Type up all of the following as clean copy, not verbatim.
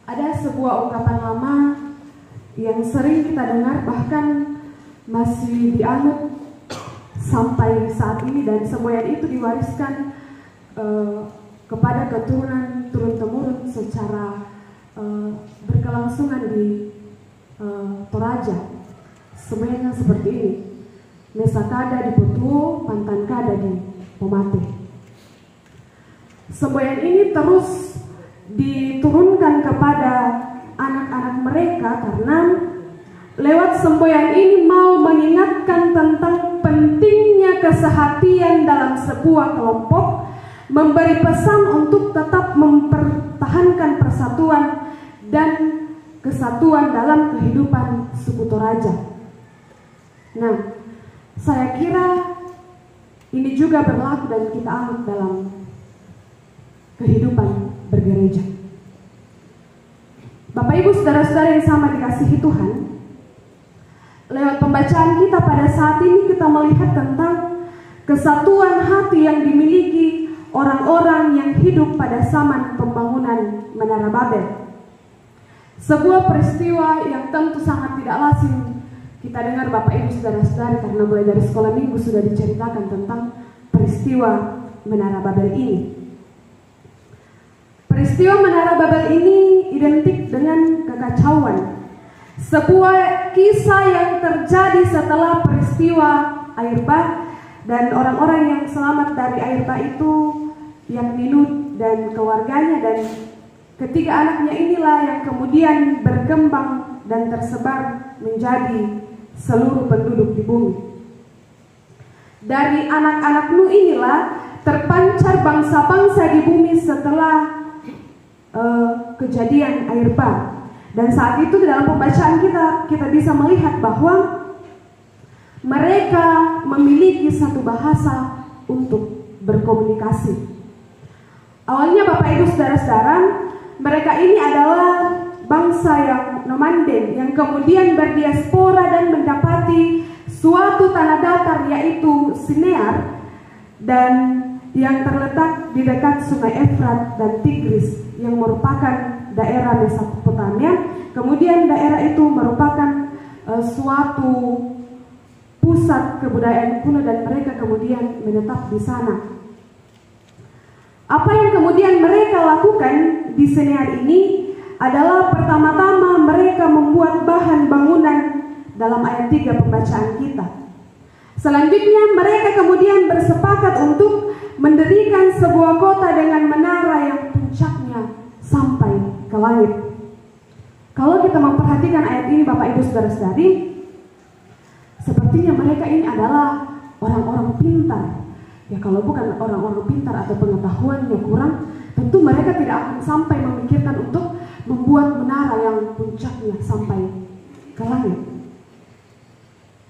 Ada sebuah ungkapan lama yang sering kita dengar, bahkan masih dianut sampai saat ini, dan semboyan itu diwariskan kepada keturunan turun-temurun secara berkelangsungan di Toraja. Semboyan seperti ini: Mesakada di Potuo, Pantankada di Pomate. Semboyan ini terus diturunkan kepada anak-anak mereka karena lewat semboyan ini mau mengingatkan tentang pentingnya kesehatian dalam sebuah kelompok, memberi pesan untuk tetap mempertahankan persatuan dan kesatuan dalam kehidupan suku Toraja. Nah, saya kira ini juga berlaku dan kita anut dalam kehidupan bergereja. Bapak Ibu saudara-saudara yang sama dikasihi Tuhan, lewat pembacaan kita pada saat ini kita melihat tentang kesatuan hati yang dimiliki orang-orang yang hidup pada zaman pembangunan Menara Babel. Sebuah peristiwa yang tentu sangat tidak lazim kita dengar Bapak Ibu saudara-saudara, karena mulai dari sekolah minggu sudah diceritakan tentang peristiwa Menara Babel ini. Peristiwa Menara Babel ini identik dengan kekacauan. Sebuah kisah yang terjadi setelah peristiwa air bah, dan orang-orang yang selamat dari air bah itu yang Lut dan keluarganya dan ketiga anaknya inilah yang kemudian berkembang dan tersebar menjadi seluruh penduduk di bumi. Dari anak-anak Nuh inilah terpancar bangsa-bangsa di bumi setelah kejadian air bah. Dan saat itu di dalam pembacaan kita bisa melihat bahwa mereka memiliki satu bahasa untuk berkomunikasi. Awalnya Bapak Ibu saudara-saudara, mereka ini adalah bangsa yang nomaden yang kemudian berdiaspora dan mendapati suatu tanah datar yaitu Sinear, dan yang terletak di dekat sungai Efrat dan Tigris yang merupakan daerah Mesopotamia. Kemudian daerah itu merupakan suatu pusat kebudayaan kuno dan mereka kemudian menetap di sana. Apa yang kemudian mereka lakukan di Sinear ini adalah pertama-tama mereka membuat bahan bangunan dalam ayat 3 pembacaan kita. Selanjutnya mereka kemudian bersepakat untuk mendirikan sebuah kota dengan menara yang puncaknya sampai ke langit. Kalau kita memperhatikan ayat ini Bapak Ibu saudara-saudari, sepertinya mereka ini adalah orang-orang pintar. Ya kalau bukan orang-orang pintar atau pengetahuannya kurang, tentu mereka tidak akan sampai memikirkan untuk membuat menara yang puncaknya sampai ke langit.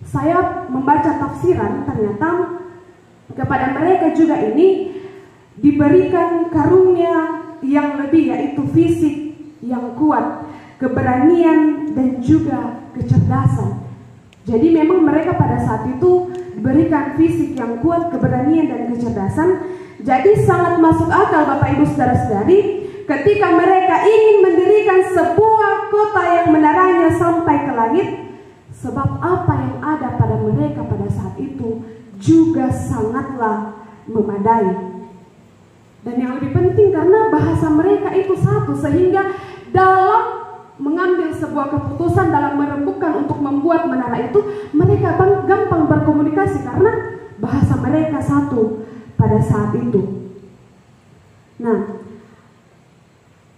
Saya membaca tafsiran, ternyata kepada mereka juga ini diberikan karunia yang lebih, yaitu fisik yang kuat, keberanian dan juga kecerdasan. Jadi memang mereka pada saat itu diberikan fisik yang kuat, keberanian dan kecerdasan. Jadi sangat masuk akal Bapak Ibu saudara-saudari ketika mereka ingin mendirikan sebuah kota yang menaranya sampai ke langit, sebab apa yang ada pada mereka pada saat itu juga sangatlah memadai. Dan yang lebih penting karena bahasa mereka itu satu, sehingga dalam mengambil sebuah keputusan, dalam merembukan untuk membuat menara itu, mereka gampang berkomunikasi karena bahasa mereka satu pada saat itu. Nah,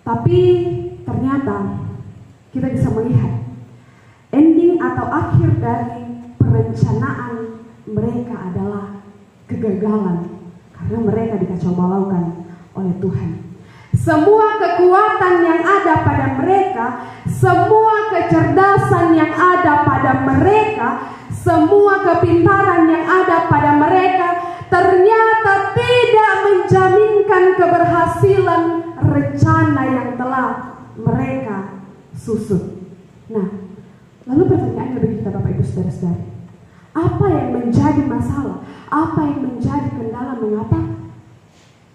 tapi ternyata kita bisa melihat ending atau akhir dari perencanaan mereka adalah kegagalan, karena mereka dikacau balaukan oleh Tuhan. Semua kekuatan yang ada pada mereka, semua kecerdasan yang ada pada mereka, semua kepintaran yang ada pada mereka ternyata tidak menjaminkan keberhasilan rencana yang telah mereka susun. Nah, lalu pertanyaannya bagi kita Bapak Ibu saudara-saudari, apa yang menjadi masalah? Apa yang menjadi kendala mengapa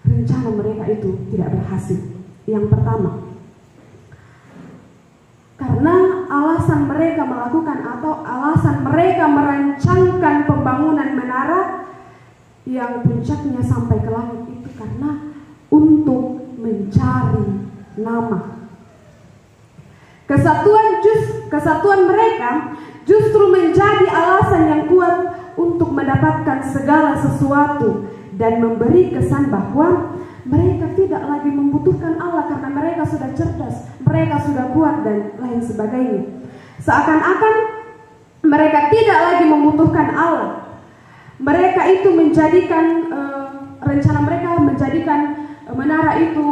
rencana mereka itu tidak berhasil? Yang pertama, Karena alasan mereka melakukan atau alasan mereka merancangkan pembangunan menara yang puncaknya sampai ke langit itu karena untuk mencari nama. Kesatuan mereka justru menjadi alasan yang kuat untuk mendapatkan segala sesuatu dan memberi kesan bahwa mereka tidak lagi membutuhkan Allah karena mereka sudah cerdas, mereka sudah kuat dan lain sebagainya. Seakan-akan mereka tidak lagi membutuhkan Allah. Mereka itu menjadikan rencana mereka menjadikan menara itu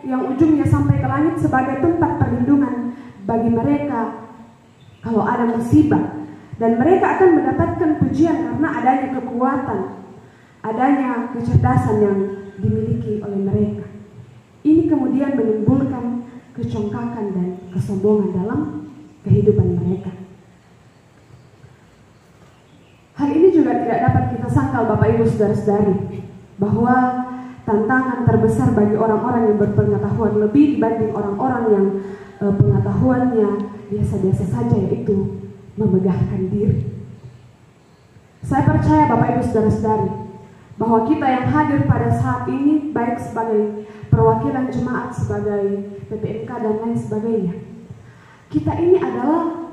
yang ujungnya sampai ke langit sebagai tempat perlindungan bagi mereka kalau ada musibah, dan mereka akan mendapatkan pujian karena adanya kekuatan, adanya kecerdasan yang dimiliki oleh mereka. Ini kemudian menimbulkan kecongkakan dan kesombongan dalam kehidupan mereka. Hal ini juga tidak dapat kita sangkal Bapak Ibu Saudara-saudari, bahwa tantangan terbesar bagi orang-orang yang berpengetahuan lebih dibanding orang-orang yang pengetahuannya biasa-biasa saja, yaitu memegahkan diri. Saya percaya Bapak Ibu Saudara-saudari bahwa kita yang hadir pada saat ini, baik sebagai perwakilan jemaat, sebagai PPMK dan lain sebagainya, kita ini adalah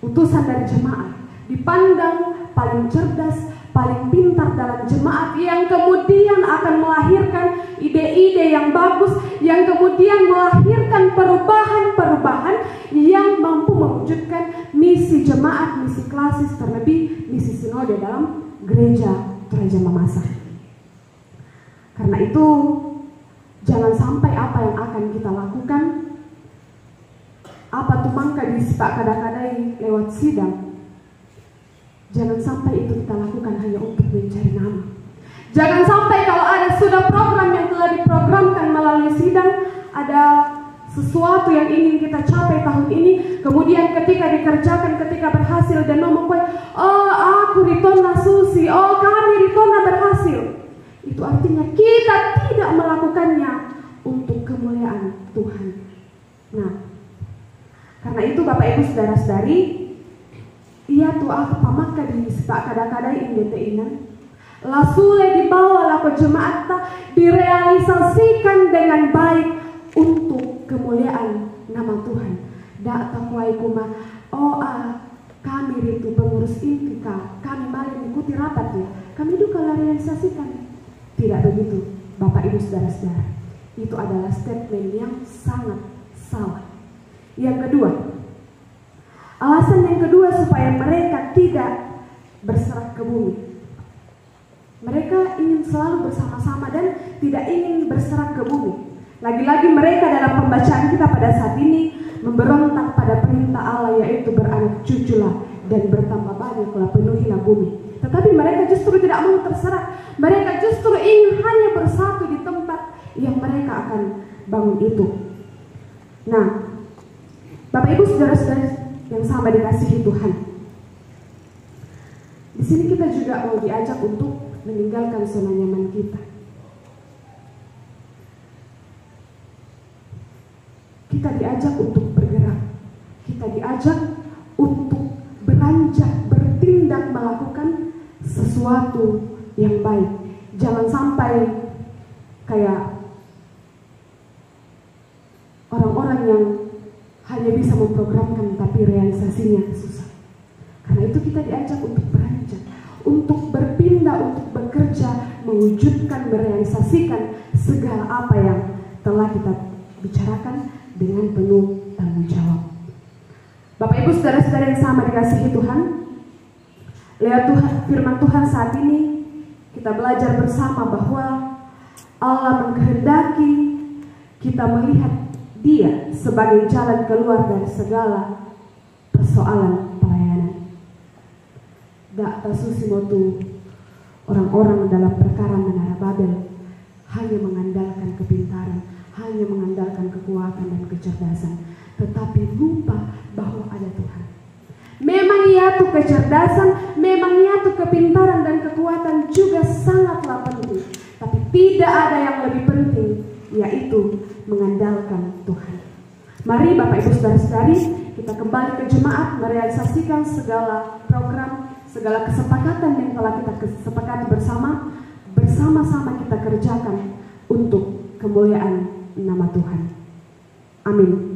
utusan dari jemaat, dipandang paling cerdas, paling pintar dalam jemaat, yang kemudian akan melahirkan ide-ide yang bagus, yang kemudian melahirkan perubahan-perubahan yang mampu mewujudkan misi jemaat, misi klasis, terlebih misi sinode dalam gereja Toraja Mamasa. Karena itu, jangan sampai apa yang akan kita lakukan, apa tumangka disipak kadang-kadang lewat sidang, jangan sampai itu kita lakukan hanya untuk mencari nama. Jangan sampai kalau ada sudah program yang telah diprogramkan melalui sidang, ada sesuatu yang ingin kita capai tahun ini, kemudian ketika dikerjakan, ketika berhasil dan ngomong, oh aku Ritona Susi, oh kami Ritona berhasil. Itu artinya kita tidak melakukannya untuk kemuliaan Tuhan. Nah, karena itu Bapak Ibu Saudara-saudari, ia tuh aku pamaka di sepak kadang-kadang indeteinan, lasule dibawa laku jemaat direalisasikan dengan baik untuk kemuliaan nama Tuhan. Dak takwai kuma, kami itu pengurus intika, kami mari mengikuti rapat ya, kami juga realisasikan. Tidak begitu Bapak Ibu Saudara-saudara, itu adalah statement yang sangat salah. Yang kedua, alasan yang kedua supaya mereka tidak berserak ke bumi. Mereka ingin selalu bersama-sama dan tidak ingin berserak ke bumi. Lagi-lagi mereka dalam pembacaan kita pada saat ini memberontak pada perintah Allah, yaitu beranak cuculah dan bertambah banyaklah, penuhilah bumi. Tetapi mereka justru tidak mau terserak. Mereka justru ingin hanya bersatu di tempat yang mereka akan bangun itu. Nah, Bapak Ibu Saudara-saudara yang sama dikasihi Tuhan, di sini kita juga mau diajak untuk meninggalkan zona nyaman kita. Kita diajak untuk bergerak, kita diajak untuk beranjak, bertindak, melakukan sesuatu yang baik. Jangan sampai kayak orang-orang yang hanya bisa memprogramkan tapi realisasinya susah. Karena itu kita diajak untuk beranjak, untuk berpindah, untuk bekerja, mewujudkan, merealisasikan segala apa yang telah kita bicarakan dengan penuh tanggung jawab. Bapak Ibu Saudara-saudara yang sama dikasihi Tuhan, lihat Tuhan, firman Tuhan saat ini kita belajar bersama bahwa Allah mengkehendaki kita melihat Dia sebagai jalan keluar dari segala persoalan pelayanan. Dak tasusi motu orang-orang dalam perkara menara Babel hanya mengandalkan kepintaran, hanya mengandalkan kekuatan dan kecerdasan, tetapi lupa bahwa ada Tuhan. Memang ia tuh kecerdasan, memang ia tuh kepintaran dan kekuatan juga sangatlah penting, tapi tidak ada yang lebih penting, yaitu mengandalkan Tuhan. Mari Bapak Ibu Saudara-saudari, kita kita kembali ke jemaat, merealisasikan segala program, segala kesepakatan yang telah kita sepakati bersama-sama kita kerjakan untuk kemuliaan nama Tuhan. Amin.